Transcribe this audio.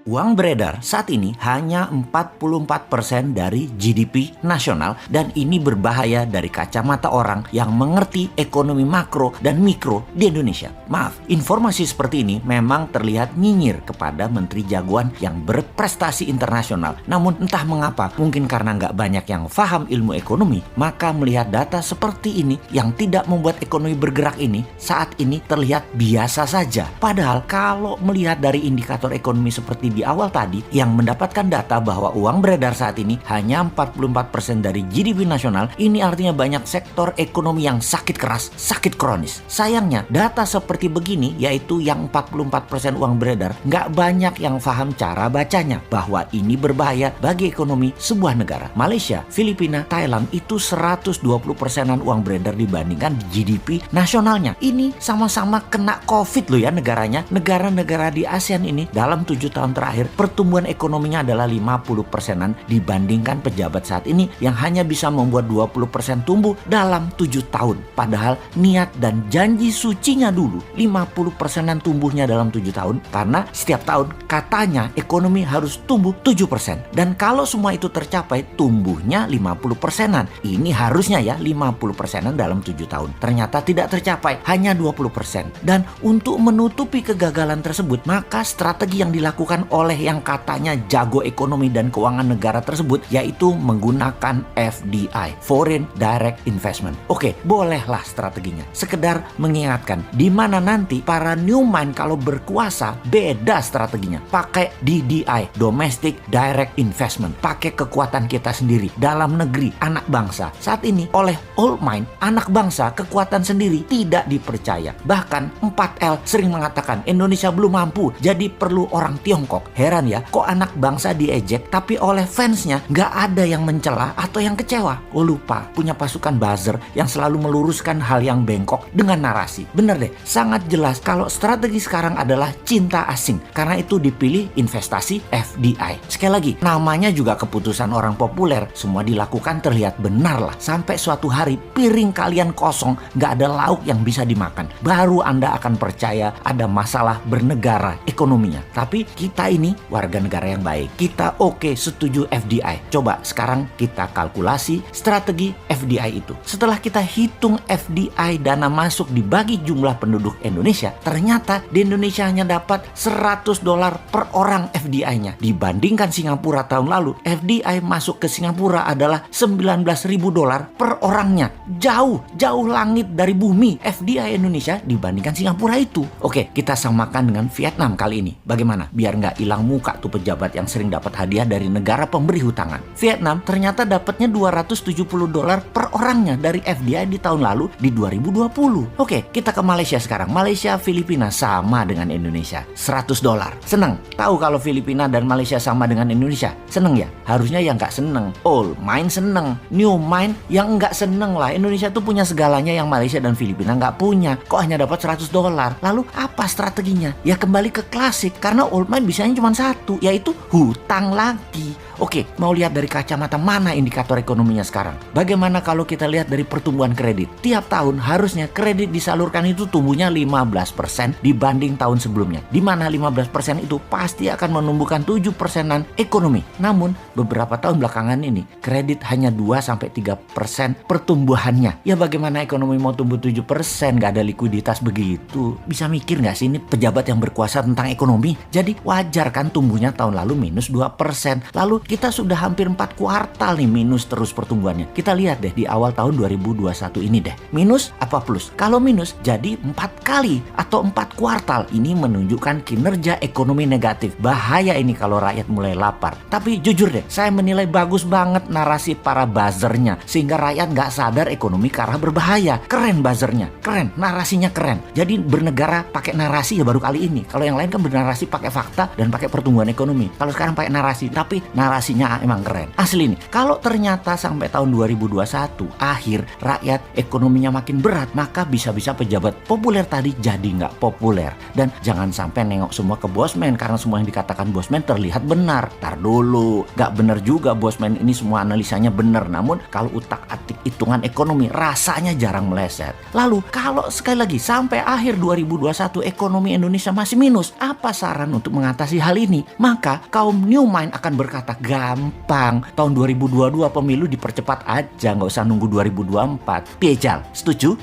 Uang beredar saat ini hanya 44% dari GDP nasional dan ini berbahaya dari kacamata orang yang mengerti ekonomi makro dan mikro di Indonesia. Maaf, informasi seperti ini memang terlihat nyinyir kepada menteri jagoan yang berprestasi internasional. Namun entah mengapa, mungkin karena nggak banyak yang paham ilmu ekonomi, maka melihat data seperti ini yang tidak membuat ekonomi bergerak ini saat ini terlihat biasa saja. Padahal kalau melihat dari indikator ekonomi seperti di awal tadi yang mendapatkan data bahwa uang beredar saat ini hanya 44% dari GDP nasional, ini artinya banyak sektor ekonomi yang sakit keras, sakit kronis. Sayangnya data seperti begini, yaitu yang 44% uang beredar, nggak banyak yang paham cara bacanya bahwa ini berbahaya bagi ekonomi sebuah negara. Malaysia, Filipina, Thailand itu 120%-an uang beredar dibandingkan GDP nasionalnya. Ini sama-sama kena COVID loh ya negaranya. Negara-negara di ASEAN ini dalam 7 tahun terakhir pertumbuhan ekonominya adalah 50%-an dibandingkan pejabat saat ini yang hanya bisa membuat 20% tumbuh dalam 7 tahun. Padahal niat dan janji sucinya dulu 50%-an tumbuhnya dalam 7 tahun karena setiap tahun katanya ekonomi harus tumbuh 7%. Dan kalau semua itu tercapai tumbuhnya 50%-an. Ini harusnya ya 50%-an dalam 7 tahun. Ternyata tidak tercapai, hanya 20%. Dan untuk menutupi kegagalan tersebut, maka strategi yang dilakukan oleh yang katanya jago ekonomi dan keuangan negara tersebut yaitu menggunakan FDI, Foreign Direct Investment. Oke, bolehlah strateginya. Sekedar mengingatkan di mana nanti para new mind kalau berkuasa beda strateginya. Pakai DDI, Domestic Direct Investment. Pakai kekuatan kita sendiri dalam negeri, anak bangsa. Saat ini oleh old mind, anak bangsa kekuatan sendiri tidak dipercaya. Bahkan 4L sering mengatakan Indonesia belum mampu, jadi perlu orang Tiongkok. Heran ya, kok anak bangsa diejek tapi oleh fansnya nggak ada yang mencela atau yang kecewa. Oh lupa, punya pasukan buzzer yang selalu meluruskan hal yang bengkok dengan narasi. Bener deh, sangat jelas kalau strategi sekarang adalah cinta asing. Karena itu dipilih investasi FDI. Sekali lagi, namanya juga keputusan orang populer. Semua dilakukan terlihat benar lah. Sampai suatu hari piring kalian kosong, nggak ada lauk yang bisa dimakan. Baru Anda akan percaya ada masalah bernegara ekonominya. Tapi kita ini warga negara yang baik. Kita oke, setuju FDI. Coba sekarang kita kalkulasi strategi FDI itu. Setelah kita hitung FDI dana masuk dibagi jumlah penduduk Indonesia, ternyata di Indonesia hanya dapat $100 per orang FDI-nya. Dibandingkan Singapura tahun lalu, FDI masuk ke Singapura adalah $19.000 per orangnya. Jauh langit dari bumi FDI Indonesia dibandingkan Singapura itu. Oke, kita samakan dengan Vietnam kali ini. Bagaimana? Biar nggak hilang muka tuh pejabat yang sering dapat hadiah dari negara pemberi hutangan. Vietnam ternyata dapatnya $270 per orangnya dari FDI di tahun lalu di 2020. Oke, kita ke Malaysia sekarang. Malaysia, Filipina sama dengan Indonesia. $100. Seneng? Tahu kalau Filipina dan Malaysia sama dengan Indonesia? Seneng ya? Harusnya yang nggak seneng. Old mind seneng. New mind yang nggak seneng lah. Indonesia tuh punya segalanya yang Malaysia dan Filipina nggak punya. Kok hanya dapat $100? Lalu apa strateginya? Ya kembali ke klasik. Karena old mind bisanya cuma satu, yaitu hutang lagi. Oke, mau lihat dari kacamata mana indikator ekonominya sekarang? Bagaimana kalau kita lihat dari pertumbuhan kredit? Tiap tahun harusnya kredit disalurkan itu tumbuhnya 15% dibanding tahun sebelumnya. Di mana 15% itu pasti akan menumbuhkan 7%-an ekonomi. Namun, beberapa tahun belakangan ini, kredit hanya 2-3% pertumbuhannya. Ya bagaimana ekonomi mau tumbuh 7%? Gak ada likuiditas begitu. Bisa mikir gak sih ini pejabat yang berkuasa tentang ekonomi? Jadi wajar kan tumbuhnya tahun lalu minus 2%. Lalu kita sudah hampir 4 kuartal nih minus terus pertumbuhannya. Kita lihat deh di awal tahun 2021 ini deh. Minus apa plus? Kalau minus jadi 4 kali atau 4 kuartal. Ini menunjukkan kinerja ekonomi negatif. Bahaya ini kalau rakyat mulai lapar. Tapi jujur deh, saya menilai bagus banget narasi para buzzernya. Sehingga rakyat nggak sadar ekonomi ke arah berbahaya. Keren buzzernya, keren. Narasinya keren. Jadi bernegara pakai narasi ya baru kali ini. Kalau yang lain kan bernarasi pakai fakta dan pakai pertumbuhan ekonomi. Kalau sekarang pakai narasi. Tapi narasi narasinya emang keren. Asli nih, kalau ternyata sampai tahun 2021 akhir rakyat ekonominya makin berat, maka bisa-bisa pejabat populer tadi jadi nggak populer. Dan jangan sampai nengok semua ke Bosman karena semua yang dikatakan Bosman terlihat benar. Tar dulu, nggak benar juga Bosman ini semua analisanya benar. Namun kalau utak-atik hitungan ekonomi rasanya jarang meleset. Lalu kalau sekali lagi sampai akhir 2021 ekonomi Indonesia masih minus, apa saran untuk mengatasi hal ini? Maka kaum New Mind akan berkata gampang, tahun 2022 pemilu dipercepat aja, nggak usah nunggu 2024. Piejal, setuju?